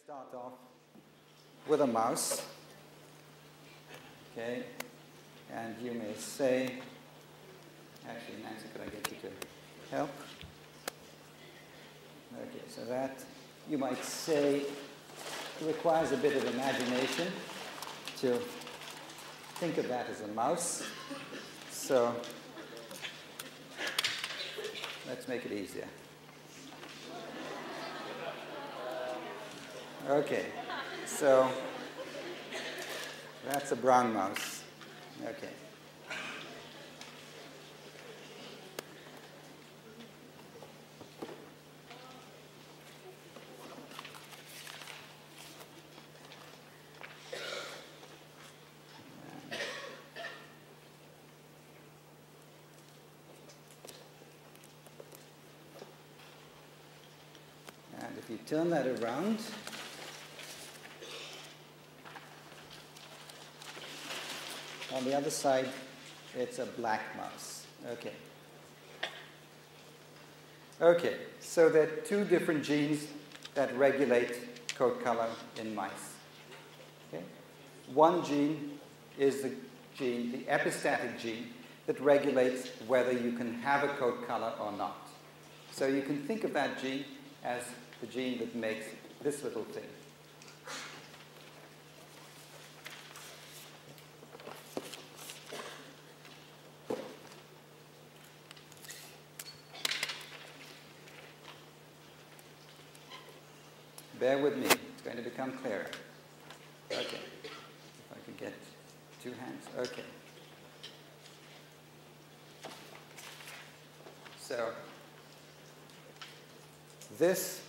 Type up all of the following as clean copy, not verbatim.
start off with a mouse, okay, and you may say, actually, Nancy, could I get you to help? Okay, so that, you might say, requires a bit of imagination to think of that as a mouse. So let's make it easier. Okay, so that's a brown mouse. Okay. And if you turn that around, on the other side, it's a black mouse. Okay. Okay, so there are two different genes that regulate coat color in mice. Okay? One gene is the gene, the epistatic gene, that regulates whether you can have a coat color or not. So you can think of that gene as the gene that makes this little thing. Bear with me, it's going to become clearer. Okay, if I could get two hands, okay. So, this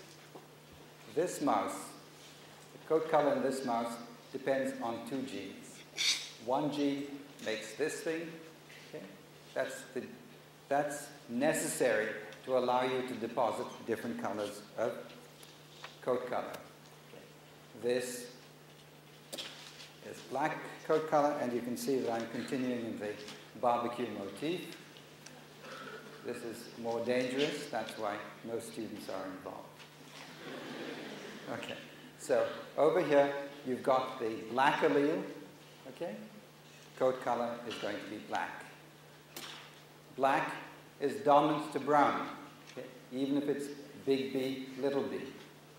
mouse, the coat color in this mouse depends on two genes. One gene makes this thing, okay? That's necessary to allow you to deposit different colors of coat color. This is black coat color, and you can see that I'm continuing in the barbecue motif. This is more dangerous, that's why no students are involved. Okay, so over here you've got the black allele, okay? Coat color is going to be black. Black is dominant to brown, okay? Even if it's big B, little b.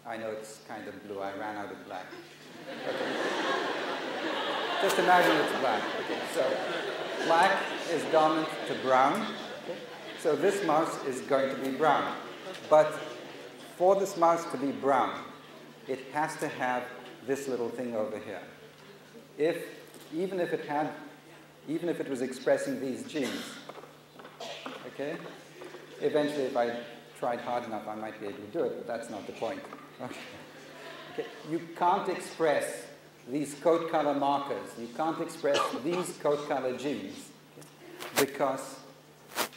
I know it's kind of blue. I ran out of black. Okay. Just imagine it's black. Okay. So black is dominant to brown. Okay. So this mouse is going to be brown. But for this mouse to be brown, it has to have this little thing over here. Even if it was expressing these genes, okay? Eventually, if I tried hard enough, I might be able to do it, but that's not the point. Okay. Okay. You can't express these coat color markers. You can't express these coat color genes, okay, because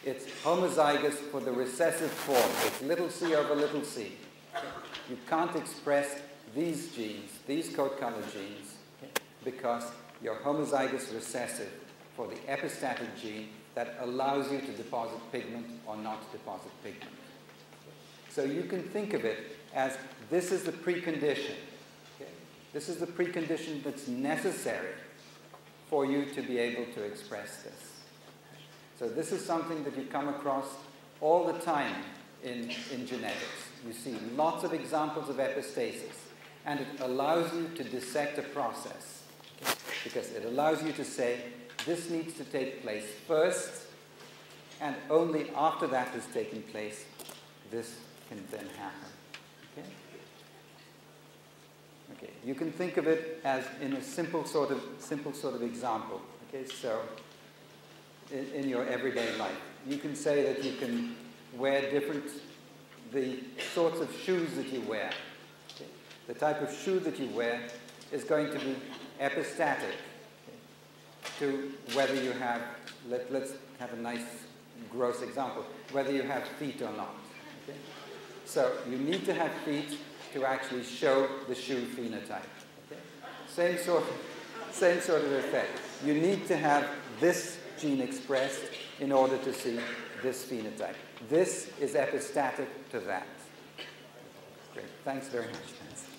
it's homozygous for the recessive form. It's little c over little c. Okay. You can't express these genes, these coat color genes, okay, because you're homozygous recessive for the epistatic gene that allows you to deposit pigment or not deposit pigment. So you can think of it as this is the precondition. Okay? This is the precondition that's necessary for you to be able to express this. So this is something that you come across all the time in genetics. You see lots of examples of epistasis, and it allows you to dissect a process, okay? Because it allows you to say this needs to take place first, and only after that has taken place, this can then happen. Okay? Okay. You can think of it as in a simple sort of example. Okay, so in your everyday life, you can say that you can wear the sorts of shoes that you wear. Okay? The type of shoe that you wear is going to be epistatic, okay, to whether you have, let's have a nice gross example, whether you have feet or not. Okay? So you need to have feet to actually show the shoe phenotype. Okay? Same sort of effect. You need to have this gene expressed in order to see this phenotype. This is epistatic to that. Great. Thanks very much, Nancy.